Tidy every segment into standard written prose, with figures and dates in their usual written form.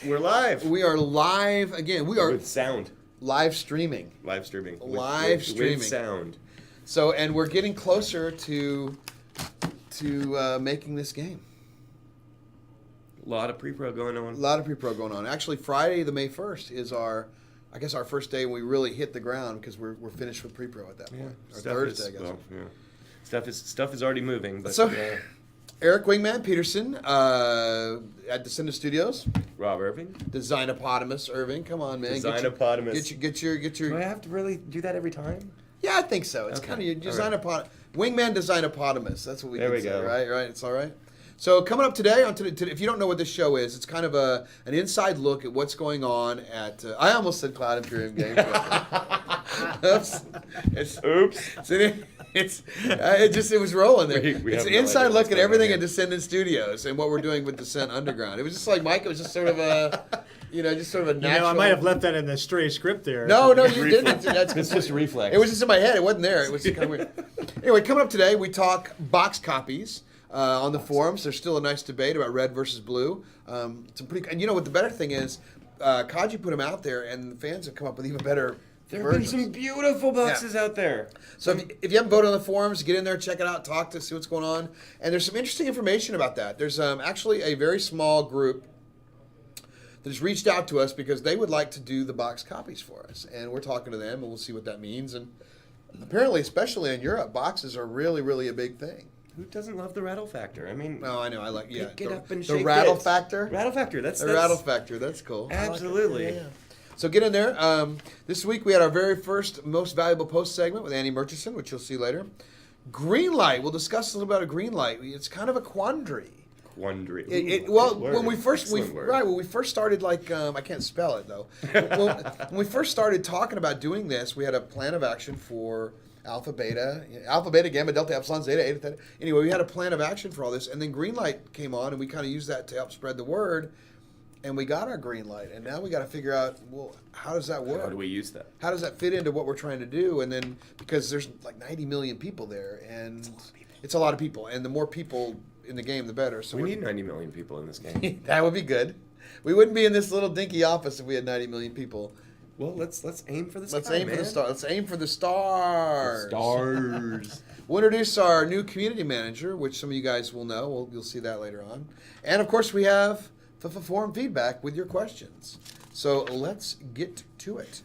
We're live. We are live again. We are with sound. Live streaming. Live streaming. Live streaming. With sound. So, and we're getting closer to making this game. A lot of pre-pro going on. A lot of pre-pro going on. Actually, Friday, the May 1st, is our first day when we really hit the ground because we're finished with pre-pro at that point. Yeah. Or Thursday, I guess. Well, yeah. Stuff is already moving. But, So, Eric Wingman Peterson at Descendent.Studios. Rob Irving. Designopotamus Irving. Come on, man. Designopotamus. Get your. Do I have to really do that every time? Yeah, I think so. It's Okay. kind of your Designopotamus. Wingman Designopotamus. That's what we There can we say, go. right? Right. It's all right. So coming up today, if you don't know what this show is, it's kind of an inside look at what's going on at. I almost said Cloud Imperium Games. Oops. It was rolling there. We It's have an no inside idea look what's at going everything on at Descendent.Studios and what we're doing with Descent Underground. It was just like Mike. It was just sort of a, just sort of a natural. I might have left that in the stray script there. No, you didn't. It's just a reflex. It was just in my head. It wasn't there. It was kind of weird. Anyway, coming up today, we talk box copies on the forums. There's still a nice debate about red versus blue. And you know what the better thing is? Kaji put them out there, and the fans have come up with even better There have been versions. some beautiful boxes out there. So if you haven't voted on the forums, get in there, check it out, talk to see what's going on. And there's some interesting information about that. There's actually a very small group that has reached out to us because they would like to do the box copies for us. And we're talking to them, and we'll see what that means. And apparently, especially in Europe, boxes are really, really a big thing. Who doesn't love the rattle factor? I mean, Oh, I know. I like get up and the shake rattle bits. factor. Rattle factor. That's Rattle factor. That's cool. Absolutely. Yeah. So get in there. This week we had our very first most valuable post segment with Andy Murchison, which you'll see later. Green light. We'll discuss a little about a green light. It's kind of a quandary. Quandary. When we first started, I can't spell it though. when we first started talking about doing this, we had a plan of action for alpha, beta, gamma, delta, epsilon, zeta, eta, theta. Anyway, we had a plan of action for all this, and then green light came on, and we kind of used that to help spread the word. And we got our green light, and now we got to figure out, well, how does that work? How do we use that? How does that fit into what we're trying to do? And then, because there's like 90 million people there, and it's a lot of people, and the more people in the game, the better. So We need 90 million people in this game. that would be good. We wouldn't be in this little dinky office if we had 90 million people. Well, let's aim for the Let's sky, aim for the stars. Let's aim for the stars. Stars. We'll introduce our new community manager, which some of you guys will know. You'll see that later on. And of course, we have forum feedback with your questions. So let's get to it.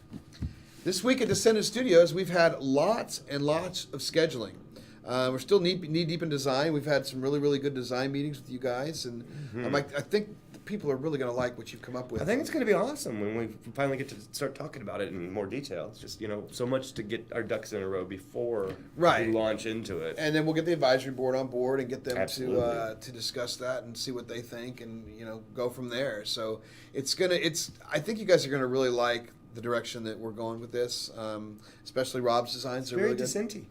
This week at Descendent.Studios, we've had lots and lots of scheduling. We're still knee deep in design. We've had some really, really good design meetings with you guys, and I think the people are really going to like what you've come up with. I think it's going to be awesome when we finally get to start talking about it in more detail. It's just, so much to get our ducks in a row before we launch into it. And then we'll get the advisory board on board and get them Absolutely. to discuss that and see what they think and, go from there. So I think you guys are going to really like the direction that we're going with this, especially Rob's designs. They're Very really good. Descent-y.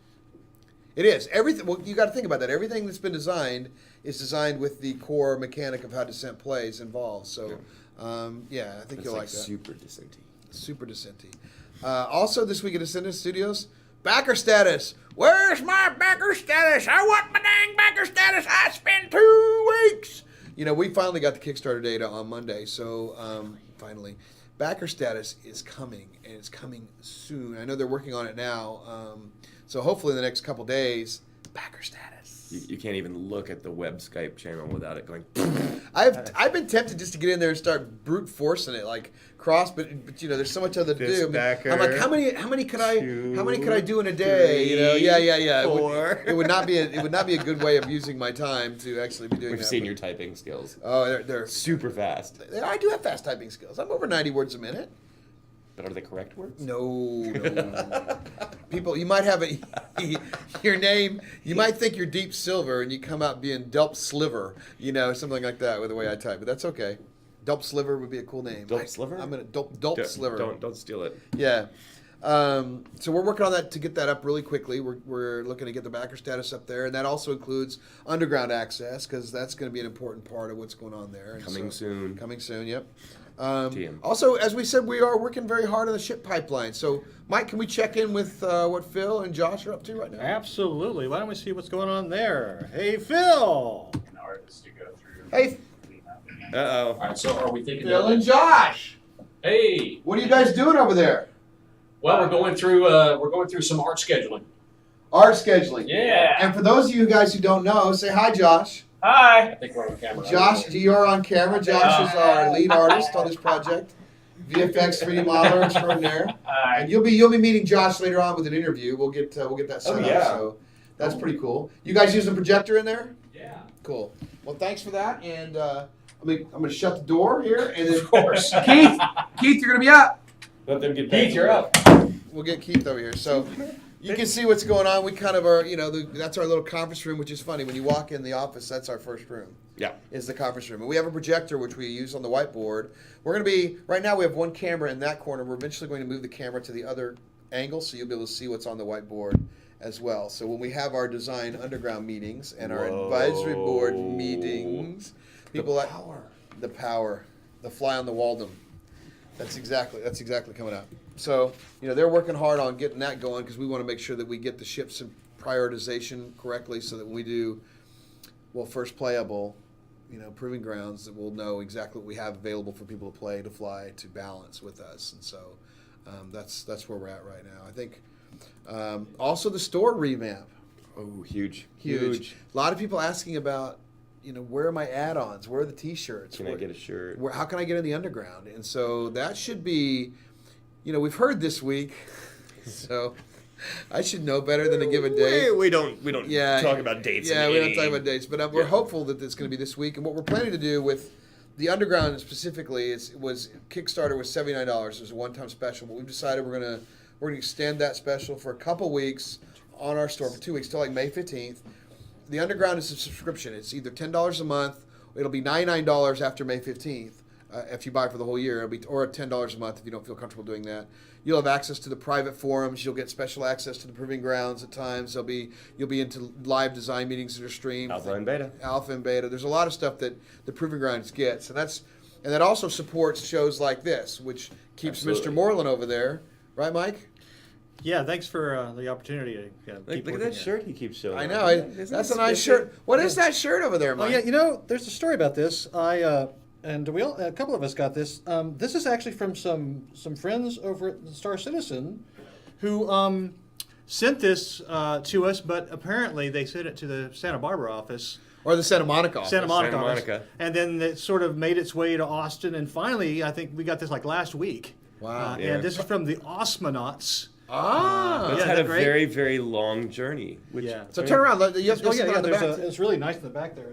It is. Everything. Well, you got to think about that. Everything that's been designed is designed with the core mechanic of how Descent plays involved. So, I think you'll like that. Super Descent-y. Super Descent-y. Also, this week at Descendent.Studios, backer status. Where's my backer status? I want my dang backer status. I spent 2 weeks. We finally got the Kickstarter data on Monday. So, finally. Backer status is coming, and it's coming soon. I know they're working on it now. So hopefully in the next couple days, backer status. You can't even look at the web Skype channel without it going. I've been tempted just to get in there and start brute forcing it, like cross, but there's so much other to do. I'm like, how many could I do in a day? 3, Yeah. 4. It would not be a good way of using my time to actually be doing that. We've seen your typing skills. Oh, they're Super fast. I do have fast typing skills. I'm over 90 words a minute. But are they correct words? No. People, you might have your name, you might think you're Deep Silver and you come out being Delp Sliver, something like that with the way I type, but that's okay. Delp Sliver would be a cool name. Delp Sliver? I'm going to Delp Sliver. Don't steal it. Yeah. So we're working on that to get that up really quickly. We're looking to get the backer status up there, and that also includes underground access because that's going to be an important part of what's going on there. And Coming soon. Coming soon, yep. TM. Also, as we said, we are working very hard on the ship pipeline. So, Mike, can we check in with what Phil and Josh are up to right now? Absolutely. Why don't we see what's going on there? Hey, Phil. An artist to go through. Hey, Uh-oh. All right, so are we thinking? Bill and Josh, Hey, what are you guys doing over there? well, we're going through some art scheduling. Art scheduling. Yeah. And for those of you guys who don't know, say hi, Josh. Hi. I think we're on camera. Josh, you're on camera. Josh is our lead artist on this project. VFX 3D modeler extraordinaire. Hi. And you'll be meeting Josh later on with an interview. We'll get that set up. yeah. So that's pretty cool. You guys using a projector in there? Yeah. Cool. Well, thanks for that. And I'm gonna shut the door here. And then Of course. Keith, you're gonna be up. Let them get Keith, you're up. We'll get Keith over here. So you can see what's going on. We kind of are, that's our little conference room, which is funny. When you walk in the office, that's our first room. Yeah. Is the conference room. And we have a projector, which we use on the whiteboard. We're going to be, right now we have one camera in that corner. We're eventually going to move the camera to the other angle, so you'll be able to see what's on the whiteboard as well. So when we have our design underground meetings and our advisory board meetings, people like the power, the fly on the Waldom. That's exactly coming up. So, they're working hard on getting that going because we want to make sure that we get the ships in prioritization correctly so that when we do, first playable, proving grounds, that we'll know exactly what we have available for people to play, to fly, to balance with us. And so that's where we're at right now. I think also the store revamp. Oh, huge. A lot of people asking about, where are my add-ons? Where are the T-shirts? Can I get a shirt? How can I get in the underground? And so that should be, we've heard this week, so I should know better than to give a date. We don't talk about dates. Yeah, we don't talk about dates, but we're hopeful that it's going to be this week. And what we're planning to do with the underground specifically was Kickstarter was $79. It was a one-time special, but we've decided we're gonna extend that special for a couple weeks on our store for 2 weeks till like May 15th. The underground is a subscription. It's either $10 a month. It'll be $99 after May 15th if you buy for the whole year. Or $10 a month if you don't feel comfortable doing that. You'll have access to the private forums. You'll get special access to the proving grounds at times. You'll be into live design meetings that are streamed. Alpha and beta. There's a lot of stuff that the proving grounds gets, and that also supports shows like this, which keeps Absolutely. Mr. Morlan over there, right, Mike? Yeah, thanks for the opportunity to keep Look at that shirt he keeps showing. I know. That's a nice shirt. What is that shirt over there, Oh Mike? yeah, there's a story about this. A couple of us got this. This is actually from some friends over at the Star Citizen, who sent this to us, but apparently they sent it to the Santa Barbara office. Or the Santa Monica office. Santa Monica. Monica. And then it sort of made its way to Austin, and finally, I think we got this like last week. Wow. Yeah. And this is from the Osmonauts. It's Yeah, had a great? very, very long journey. So turn around. You have something on the back. It's really nice in the back there.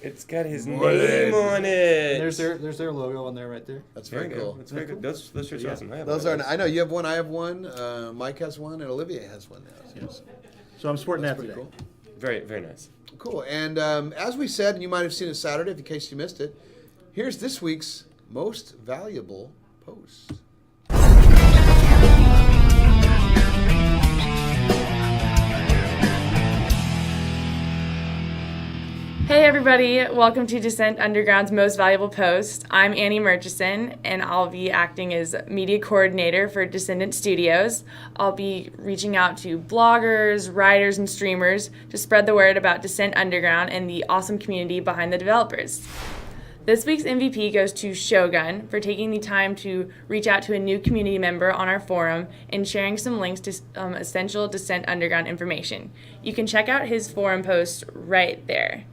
It's got his name on it. There's their logo on there right there. That's very cool. That's very good. Those shirts are awesome. Those are. I know you have one. I have one. Mike has one, and Olivier has one now. Yes. So I'm sporting that today. Cool. Very, very nice. Cool. And as we said, and you might have seen it Saturday, in case you missed it, here's this week's most valuable post. Hey everybody, welcome to Descent Underground's Most Valuable Post. I'm Annie Murchison, and I'll be acting as media coordinator for Descendent.Studios. I'll be reaching out to bloggers, writers, and streamers to spread the word about Descent Underground and the awesome community behind the developers. This week's MVP goes to Shogun for taking the time to reach out to a new community member on our forum and sharing some links to essential Descent Underground information. You can check out his forum post right there.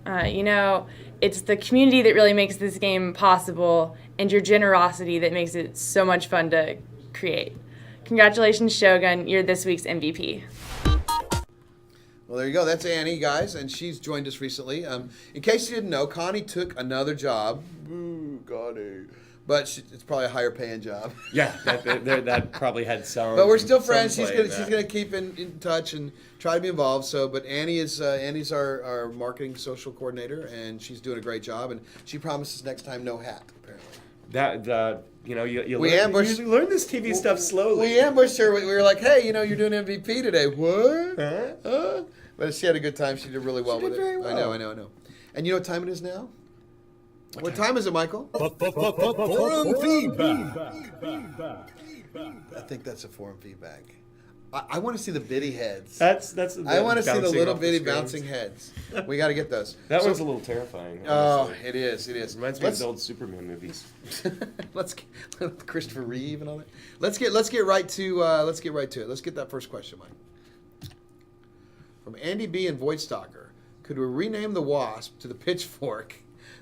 It's the community that really makes this game possible, and your generosity that makes it so much fun to create. Congratulations, Shogun. You're this week's MVP. Well, there you go. That's Annie, guys, and she's joined us recently. In case you didn't know, Connie took another job. Boo, Connie. But it's probably a higher paying job. Yeah, that probably had some. But we're still friends. some She's play in gonna that. keep in touch and try to be involved. So, but Annie's our marketing social coordinator, and she's doing a great job. And she promises next time no hat. Apparently, You We learn, ambushed- you learn this TV stuff slowly. we ambushed her. We were like, hey, you're doing MVP today. What? Huh? But she had a good time. She did really well She with did it. very well. I know. And you know what time it is now? What time is it, Michael? Forum feedback. I think that's a forum feedback. I want to see the bitty heads. That's. I want to see the bouncing little off bitty screens. bouncing heads. We got to get those. That So- one's a little terrifying. Oh, honestly. it is. It is. Reminds me of the old Superman movies. Let's get, Christopher Reeve and all that. Let's get right to it. Let's get that first question, Mike. From Andy B and Voidstalker, could we rename the Wasp to the Pitchfork?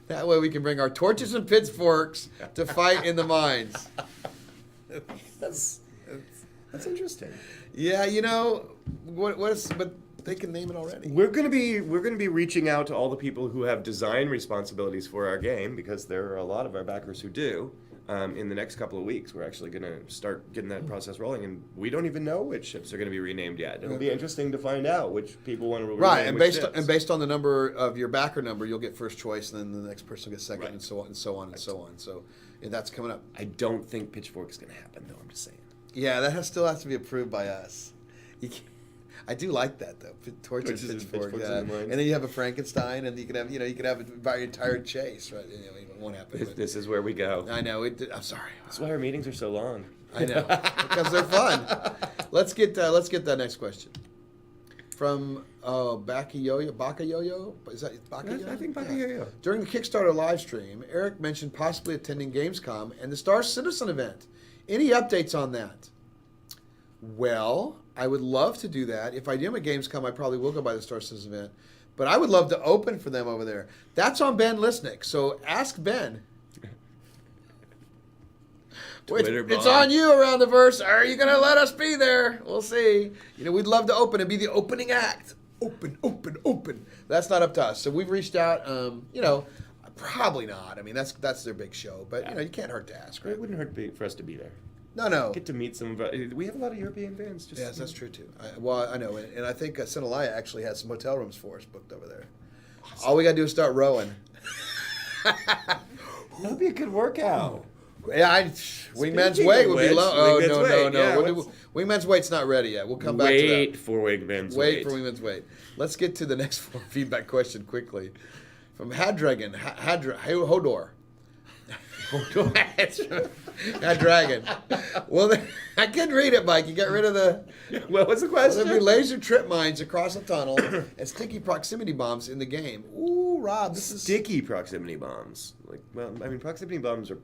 That way we can bring our torches and pitchforks to fight in the mines. That's interesting. Yeah, but they can name it already. We're gonna be reaching out to all the people who have design responsibilities for our game, because there are a lot of our backers who do. In the next couple of weeks, we're actually gonna start getting that process rolling, and we don't even know which ships are gonna be renamed yet. It'll be interesting to find out which people want to rename Right, and which ships. based on the number of your backer number, you'll get first choice, and then the next person will get second, Right. and so on and so on and so on. So yeah, that's coming up. I don't think Pitchfork is gonna happen, though. I'm just saying. Yeah, that still has to be approved by us. I do like that though. Torches, Torches and pitchfork, pitchforks yeah. in the mines. And then you have a Frankenstein, and you can have about your entire chase, right? It won't happen. but- This is where we go. I know. I'm sorry. That's why our meetings are so long. I know because they're fun. Let's get that next question from Baka Yo-Yo. Is that Baka Yo-Yo? I think Baka Yo-Yo. During the Kickstarter live stream, Eric mentioned possibly attending Gamescom and the Star Citizen event. Any updates on that? Well, I would love to do that. If I do at Gamescom, I probably will go by the Star Citizen event. But I would love to open for them over there. That's on Ben Lisnick, so ask Ben. Twitter It's bot. on you, Around the Verse. Are you going to let us be there? We'll see. We'd love to open and be the opening act. Open. That's not up to us. So we've reached out. Probably not. I mean, that's their big show. But, you can't hurt to ask, right? It wouldn't hurt for us to be there. No. Get to meet some of our, we have a lot of European fans. Just, Yes, that's true, too. I know. And I think Sinalaya actually has some hotel rooms for us booked over there. Awesome. All we got to do is start rowing. That'd be a good workout. Yeah, Wingman's Speaking weight of would be which, low. Oh, Wingman's no. weight, yeah, Wingman's weight's not ready yet. We'll come back to that. Wait for Wingman's weight. Wait for Wingman's weight. Let's get to the next feedback question quickly. From Hadragon, Hodor. Hadragon. Well, I couldn't read it, Mike. You got rid of the... What was the question? There'll be laser trip mines across a tunnel and sticky proximity bombs in the game. Ooh, Rob, this is... Sticky proximity bombs. Proximity bombs are...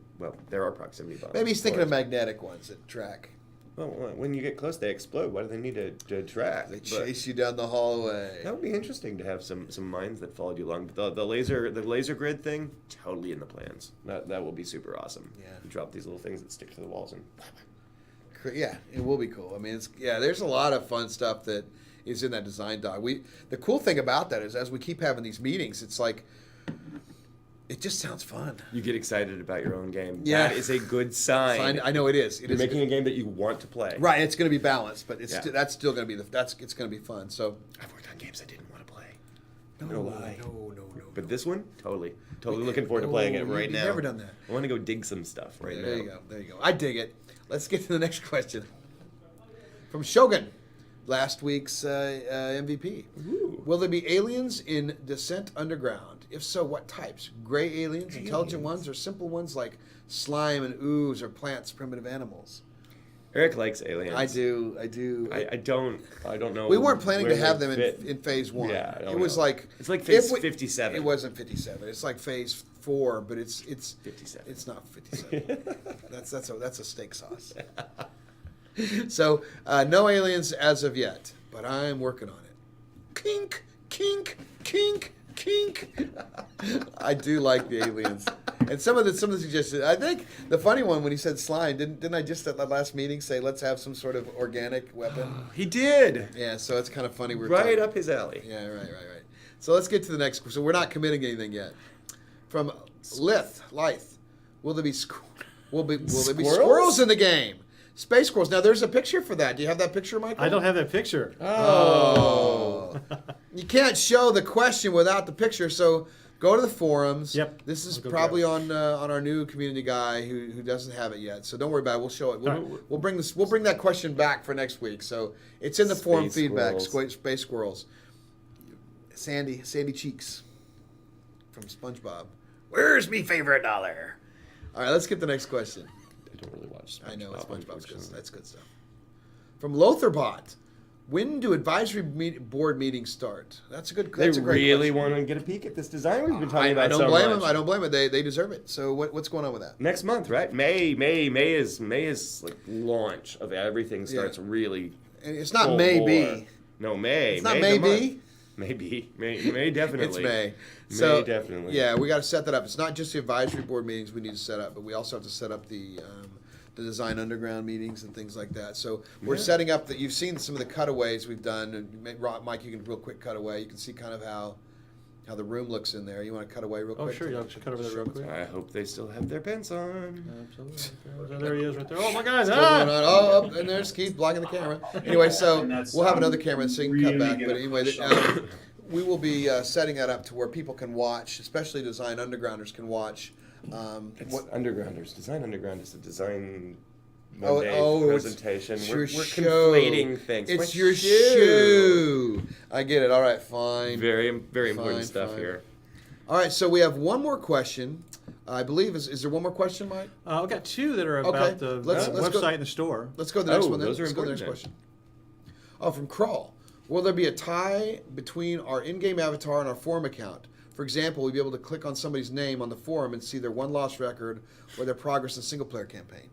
there are proximity bombs. Maybe he's thinking of course. magnetic ones that track. Well, when you get close, they explode. Why do they need to track? They But chase you down the hallway. that would be interesting to have some mines that followed you along. But the laser grid thing, totally in the plans. That will be super awesome. Yeah. You drop these little things that stick to the walls and... Yeah, it will be cool. I mean, there's a lot of fun stuff that is in that design doc. The cool thing about that is as we keep having these meetings, it's like it just sounds fun. You get excited about your own game. Yeah. That is a good sign. I know it is. You're making a game that you want to play. Right. It's going to be balanced, but Yeah. that's still going to be it's going to be fun. So I've worked on games I didn't want to play. no lie. No. But this one, totally looking forward to playing it right You've now. never done that. I want to go dig some stuff right now. There you go. I dig it. Let's get to the next question. From Shogun, last week's MVP. Ooh. Will there be aliens in Descent Underground? If so, what types? Gray aliens, intelligent ones, or simple ones like slime and ooze, or plants, primitive animals? Eric likes aliens. I do. I don't know. We weren't planning where to have they them fit. in phase 1. Yeah, I don't it was know. like It's like phase if we- 57. It wasn't 57. It's like phase 4, but it's 57. It's not 57. that's a steak sauce. So no aliens as of yet, but I'm working on it. Kink, kink, kink, kink. I do like the aliens. And some of the suggestions. I think the funny one when he said slime, didn't I just at the last meeting say let's have some sort of organic weapon? He did. Yeah, so it's kind of funny. We're Right talking- up his alley. Yeah, right. So let's get to the next. So we're not committing anything yet. From Lith, will there be squirrels in the game? Space squirrels. Now there's a picture for that. Do you have that picture, Michael? I don't have that picture. Oh. You can't show the question without the picture, so go to the forums. Yep. This is I'll go probably on our new community guy who doesn't have it yet. So don't worry about it. We'll show it. We'll bring this. We'll bring that question back for next week. So it's in the forum Space feedback. squirrels. Space squirrels. Sandy Cheeks from SpongeBob. Where's me favorite dollar? All right, let's get the next question. I don't really watch SpongeBob. I know it's SpongeBob's good. unfortunately. That's good stuff. From Lotherbot. When do advisory board meetings start? That's a good. They That's a great really question. want to get a peek at this design we've been talking about. I don't so blame much. them. I don't blame them. They deserve it. So what's going on with that? Next month, right? May is like launch of everything starts really. And it's not full maybe. bore. No, May. It's not May the maybe. month. Maybe. May definitely. It's May. May definitely. Yeah, we got to set that up. It's not just the advisory board meetings we need to set up, but we also have to set up the Design Underground meetings and things like that. So we're setting up that. You've seen some of the cutaways we've done. And Mike, you can real quick cutaway. You can see kind of how the room looks in there. You want to cut away real quick? Oh, sure. Yeah, just cut over that real quick. I hope they still have their pens on. Absolutely. There he is right there. Oh, my God. Still going on. Oh, and there's Keith blocking the camera. Anyway, so And that's, we'll have another camera so you can cut really back. get But a anyway, shot. we will be setting that up to where people can watch, especially Design Undergrounders can watch. It's Undergrounders. Design Underground is a design Oh, Monday it's presentation. your We're show. conflating things. It's My your shoe. I get it. All right, fine. Very important Fine, stuff fine. here. All right, so we have one more question. I believe is there one more question, Mike? I've got two that are Okay, about the let's website go- and the store. Let's go to the next Oh, one then. those are Let's go to the next important question. Oh, from Crawl. Will there be a tie between our in-game avatar and our forum account? For example, we'll be able to click on somebody's name on the forum and see their won-loss record or their progress in single-player campaign.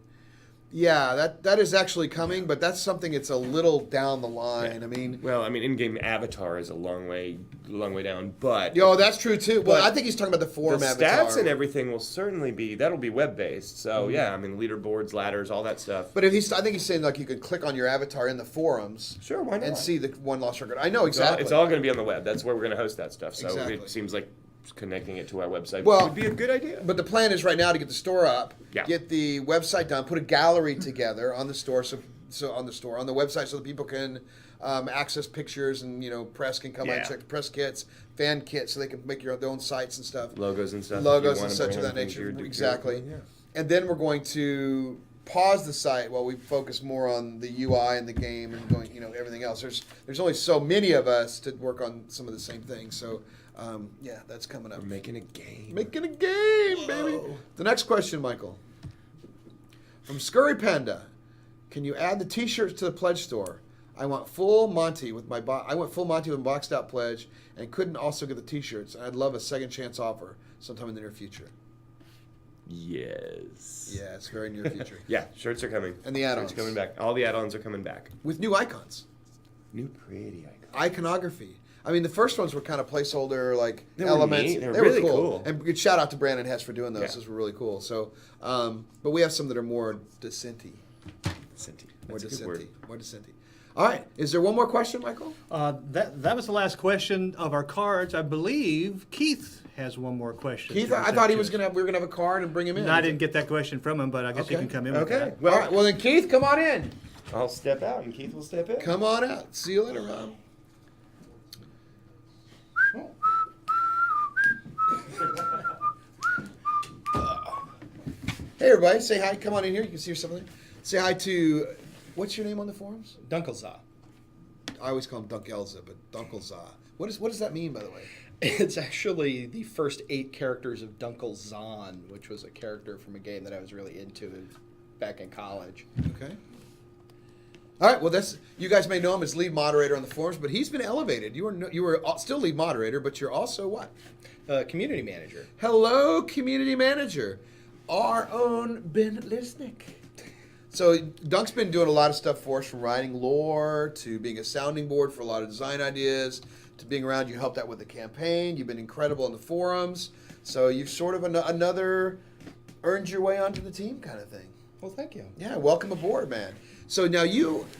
Yeah, that is actually coming, but that's something it's a little down the line. I mean, Well, I mean, in-game avatar is a long way down, but that's true too. Well, But I think he's talking about the the forum avatar. stats and everything will certainly that'll be web-based. So yeah, I mean, leaderboards, ladders, all that stuff. But I think he's saying like you could click on your avatar in the forums Sure, why not? and see the won-loss record. I know It's all- exactly. It's all going to be on the web. That's where we're going to host that stuff. So Exactly. it seems like connecting it to our website Well, would be a good idea. But the plan is right now to get the store up, Yeah. get the website done, put a gallery together on the store, so on the website, so that people can access pictures and press can come out and Yeah. check the press kits, fan kits, so they can make their own sites and stuff, Logos and stuff. if logos you and wanna such bring of that on things nature. you're- Exactly. Yeah. And then we're going to pause the site while we focus more on the UI and the game and going, everything else. There's only so many of us to work on some of the same things. So, that's coming up. We're making a game. Making a game, baby. The next question, Michael. From Scurry Panda. Can you add the T-shirts to the pledge store? I want full Monty with my boxed out pledge, and couldn't also get the T-shirts. I'd love a second chance offer sometime in the near future. Yes. Yeah, it's very near future. Yeah, shirts are coming. And the add-ons. Shirts coming back. All the add-ons are coming back. With new icons, New pretty icons. iconography. I mean, the first ones were kind of placeholder like They were elements. neat. They were really cool. cool. And good shout out to Brandon Hess for doing those. Yeah. Those were really cool. So, but we have some that are more Descent-y. More That's a good word. Descent-y. More Descent-y. All right. Is there one more question, Michael? That was the last question of our cards. I believe Keith has one more question. Keith, to I thought he present was to us. we were gonna have a card and bring him in. No, I didn't get that question from him, but I guess he Okay. can come in with Okay. that. All right. Well, then Keith, come on in. I'll step out and Keith will step in. Come on out. See you later, Rob. Hey, everybody. Say hi. Come on in here. You can see something. Say hi to, what's your name on the forums? Dunkelza. I always call him Dunkelza, but Dunkelza. What does that mean, by the way? It's actually the first 8 characters of Dunkelzahn, which was a character from a game that I was really into back in college. Okay. All right. Well, you guys may know him as lead moderator on the forums, but he's been elevated. You were still lead moderator, but you're also what? Community manager. Hello, community manager, our own Ben Lisnick. So Dunk's been doing a lot of stuff for us, from writing lore to being a sounding board for a lot of design ideas to being around. You helped out with the campaign. You've been incredible on the forums. So you've sort of another earned your way onto the team kind of thing. Well, thank you. Yeah, welcome aboard, man. So now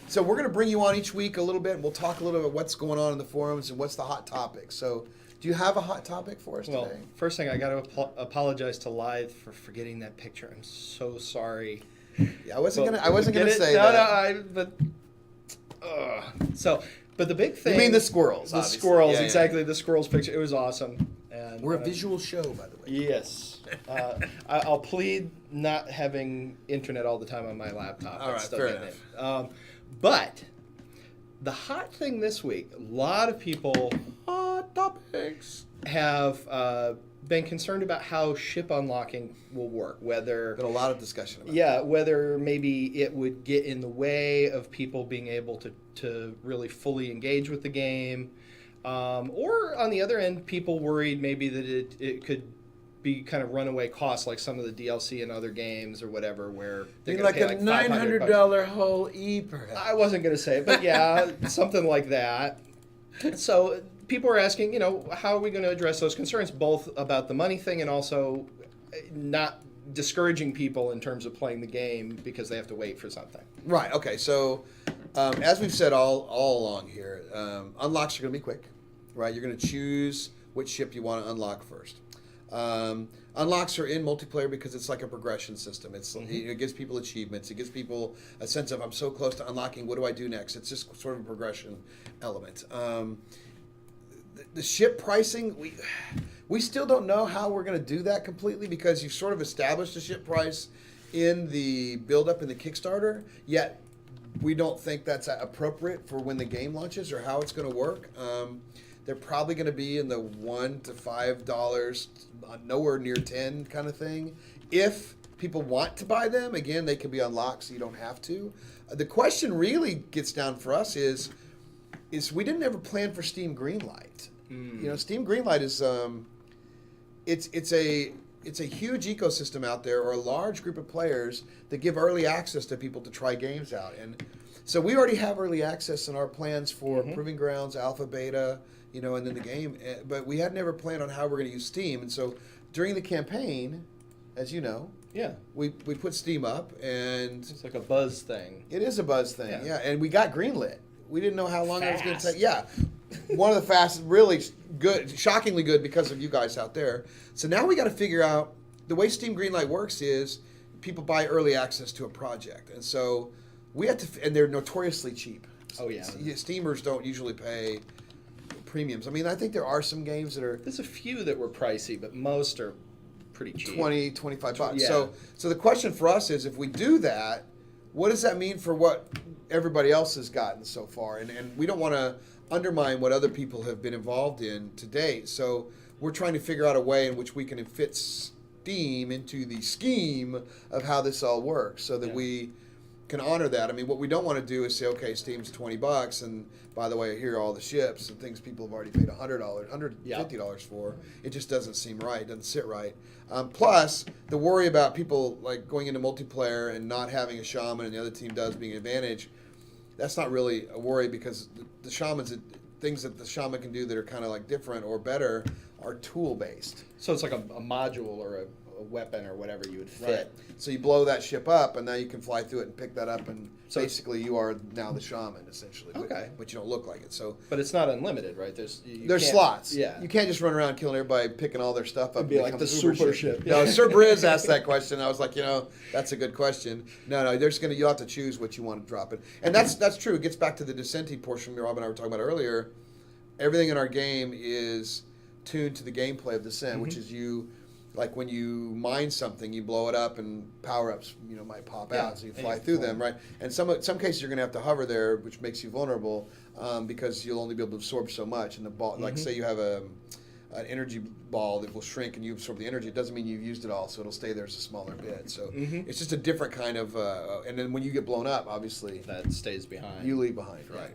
so we're going to bring you on each week a little bit, and we'll talk a little bit about what's going on in the forums and what's the hot topic. So do you have a hot topic for us Well, today? first thing, I got to apologize to Lithe for forgetting that picture. I'm so sorry. Yeah, I wasn't Well, gonna get it? say no, that. But the big thing. You mean the squirrels? The obviously. squirrls, Yeah, yeah. exactly. The squirrels picture. It was awesome. And We're a visual show, by the way. Yes. I'll plead not having internet all the time on my laptop. All right, That's still fair getting it. But the hot thing this week, a lot of people. Hot topics. have been concerned about how ship unlocking will work. Whether Been a lot of discussion about whether maybe it would get in the way of people being able to really fully engage with the game, or on the other end, people worried maybe that it could be kind of runaway costs like some of the DLC in other games or whatever, where they're like gonna a pay like $900 whole perhaps. I wasn't going to say it, but yeah, something like that. So people are asking, how are we going to address those concerns, both about the money thing and also not discouraging people in terms of playing the game because they have to wait for something. Right. Okay. So, as we've said all along here, unlocks are going to be quick. Right. You're going to choose which ship you want to unlock first. Unlocks are in multiplayer because it's like a progression system. It gives people achievements. It gives people a sense of, I'm so close to unlocking. What do I do next? It's just sort of a progression element. The ship pricing, we still don't know how we're going to do that completely because you've sort of established a ship price in the build-up in the Kickstarter, yet we don't think that's appropriate for when the game launches or how it's going to work. They're probably going to be in the $1 to $5, nowhere near 10 kind of thing. If people want to buy them, again, they can be unlocked, so you don't have to. The question really gets down for us is we didn't ever plan for Steam Greenlight. Steam Greenlight is it's a huge ecosystem out there, or a large group of players that give early access to people to try games out. And so we already have early access in our plans for Proving Grounds, Alpha, Beta, and then the game. But we had never planned on how we're going to use Steam. And so during the campaign, as you know, we put Steam up, and It's like a buzz thing. it is a buzz thing, and we got greenlit. We didn't know how long it was going to Fast. take. Yeah, one of the fastest, really good, shockingly good because of you guys out there. So now we got to figure out the way Steam Greenlight works is people buy early access to a project, and so we have to, and they're notoriously cheap. Oh, yeah. Steamers don't usually pay premiums. I mean, I think there are some games that are There's a few that were pricey, but most are pretty cheap. 20, 25 bucks. Yeah. So the question for us is, if we do that, what does that mean for what everybody else has gotten so far? And we don't want to undermine what other people have been involved in to date. So we're trying to figure out a way in which we can fit Steam into the scheme of how this all works so that we can honor that. I mean, what we don't want to do is say, okay, Steam's $20, and by the way, here are all the ships and things people have already paid $100, $150 for. It just doesn't seem right. It doesn't sit right. Plus, the worry about people like going into multiplayer and not having a shaman and the other team does being an advantage, that's not really a worry because the shamans, things that the shaman can do that are kind of like different or better are tool-based. So it's like a module or a weapon or whatever you would fit. Right. So you blow that ship up, and now you can fly through it and pick that up, and So- basically you are now the shaman, essentially. Okay. But you don't look like it. So But it's not unlimited, right? There's there's can't- slots. Yeah. You can't just run around killing everybody, picking all their stuff up. It'd be and like become the uber super ship. No, Yeah. Sir Briz asked that question. I was like, that's a good question. No, you'll have to choose what you want to drop it. And that's true. It gets back to the Descent portion Rob and I were talking about earlier. Everything in our game is tuned to the gameplay of Descent, which is like when you mine something, you blow it up and power-ups, might pop out, so you fly through them, right? And some cases you're going to have to hover there, which makes you vulnerable because you'll only be able to absorb so much. And the ball, like say you have an energy ball that will shrink and you absorb the energy, it doesn't mean you've used it all, so it'll stay there as a smaller bit. So it's just a different kind of, and then when you get blown up, obviously, That stays behind. you leave behind, right.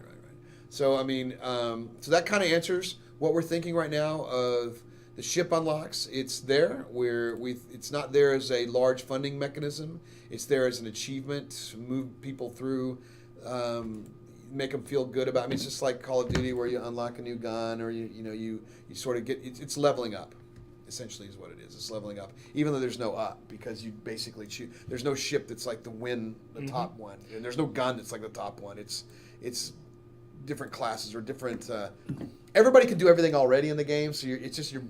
So I mean, so that kind of answers what we're thinking right now of the ship unlocks. It's there. It's not there as a large funding mechanism. It's there as an achievement to move people through, make them feel good about. I mean, it's just like Call of Duty where you unlock a new gun, or you sort of get. It's leveling up. Essentially, is what it is. It's leveling up, even though there's no up, because you basically choose. There's no ship that's like the top one, and there's no gun that's like the top one. It's different classes or different. Everybody can do everything already in the game, so you're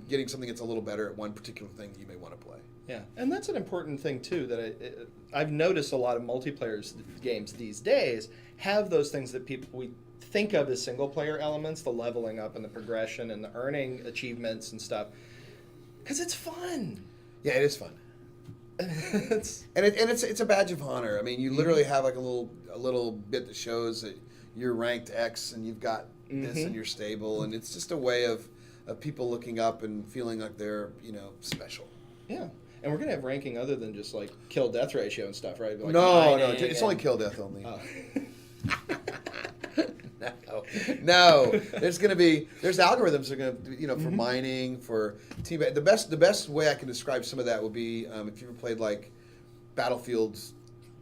getting something that's a little better at one particular thing you may want to play. Yeah, and that's an important thing too. That I've noticed a lot of multiplayer games these days have those things that we think of as single player elements, the leveling up and the progression and the earning achievements and stuff, because it's fun. Yeah, it is fun. It's a badge of honor. I mean, you literally have like a little bit that shows that you're ranked X and you've got this in your stable, and it's just a way of of people looking up and feeling like they're, special. Yeah. And we're going to have ranking other than just like kill death ratio and stuff, right? Like No, mining it's only and- kill death only. Oh. No. There's algorithms that are going to, for mining, for team. The best way I can describe some of that would be if you ever played like Battlefield's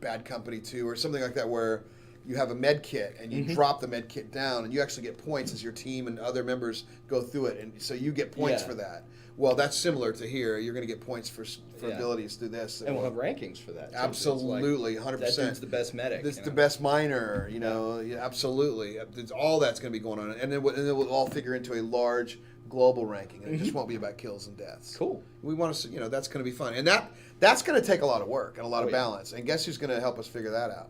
Bad Company 2 or something like that, where you have a med kit and you drop the med kit down and you actually get points as your team and other members go through it, and so you get points for that. Well, that's similar to here. You're going to get points for abilities through this. And we'll have rankings for that. Too. Absolutely, It's 100%. That dude's the best medic. This is the best miner, absolutely. All that's going to be going on. And then we'll all figure into a large global ranking. And it just won't be about kills and deaths. Cool. We want to, that's going to be fun. And that's going to take a lot of work and a lot of yeah. balance. And guess who's going to help us figure that out?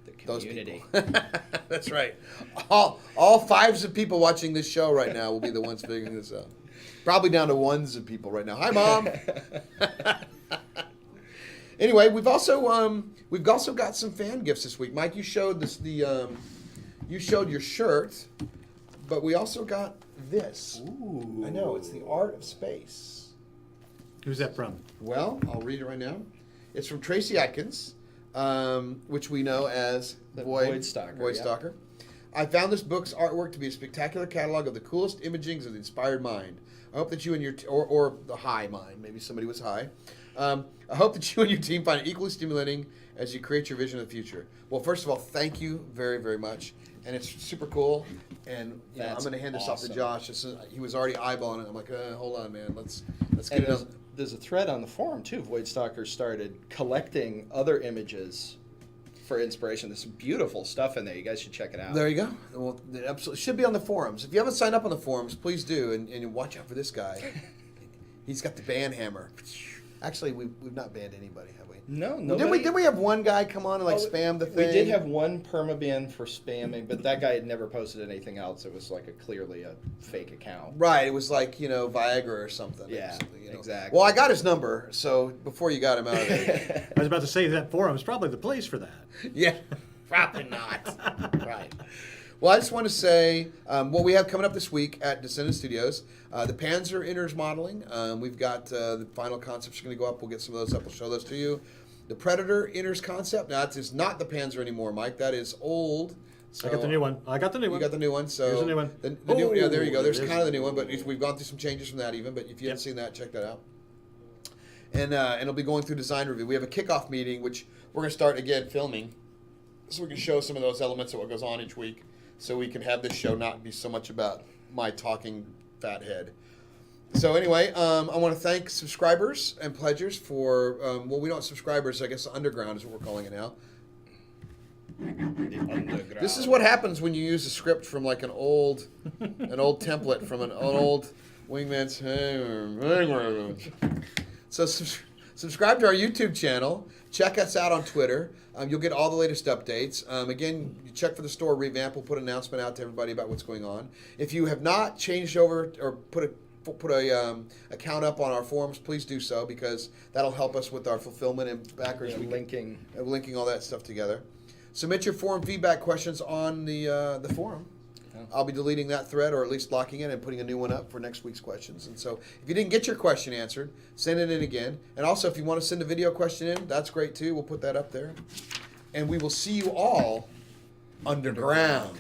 The Those community. people. That's right. All fives of people watching this show right now will be the ones figuring this out. Probably down to ones of people right now. Hi, Mom. Anyway, we've also got some fan gifts this week. Mike, you showed you showed your shirt, but we also got this. Ooh. I know, it's the Art of Space. Who's that from? Well, I'll read it right now. It's from Tracy Atkins, which we know as The Void Voidstalker, Voidstalker. I found this book's artwork to be a spectacular catalog of the coolest imagings of the inspired mind. I hope that you and your or the high mind, maybe somebody was high. I hope that you and your team find it equally stimulating as you create your vision of the future. Well, first of all, thank you very, very much. And it's super cool. And I'm That's going to hand this off to awesome. Josh. He was already eyeballing it. I'm like, hold on, man. Let's get And it up. there's a thread on the forum too. Voidstalker started collecting other images for inspiration. There's some beautiful stuff in there. You guys should check it out. There you go. Well, it absolutely should be on the forums. If you haven't signed up on the forums, please do, and watch out for this guy. He's got the ban hammer. Actually, we've not banned anybody, have we? No, Well, nobody. did we have one guy come on and spam the thing? We did have one permaban for spamming, but that guy had never posted anything else. It was like clearly a fake account. Right, it was like, Viagra or something. Yeah, something, exactly. Well, I got his number, so before you got him out of there. I was about to say that forum is probably the place for that. Yeah, probably not. Right. Well, I just want to say what we have coming up this week at Descendent.Studios. The Panzer inners modeling. We've got the final concepts are going to go up. We'll get some of those up. We'll show those to you. The Predator inners concept. Now, it's not the Panzer anymore, Mike. That is old. So I got the new one. You got the new one. So Here's the new one. The new, yeah, there you go. There's There it kind of the is. new one, but we've gone through some changes from that even. But if you haven't seen that, check that out. And it'll be going through design review. We have a kickoff meeting, which we're going to start again filming, so we can show some of those elements of what goes on each week, so we can have this show not be so much about my talking fat head. So anyway, I want to thank subscribers and pledgers for we don't have subscribers. I guess Underground is what we're calling it now. This is what happens when you use a script from like an old template from an old Wingman's. So subscribe to our YouTube channel. Check us out on Twitter. You'll get all the latest updates. Again, you check for the store revamp. We'll put an announcement out to everybody about what's going on. If you have not changed over or put a account up on our forums, please do so, because that'll help us with our fulfillment and backers. Yeah, linking all that stuff together. Submit your forum feedback questions on the forum. Yeah. I'll be deleting that thread, or at least locking it and putting a new one up for next week's questions. And so if you didn't get your question answered, send it in again. And also, if you want to send a video question in, that's great too. We'll put that up there. And we will see you all underground.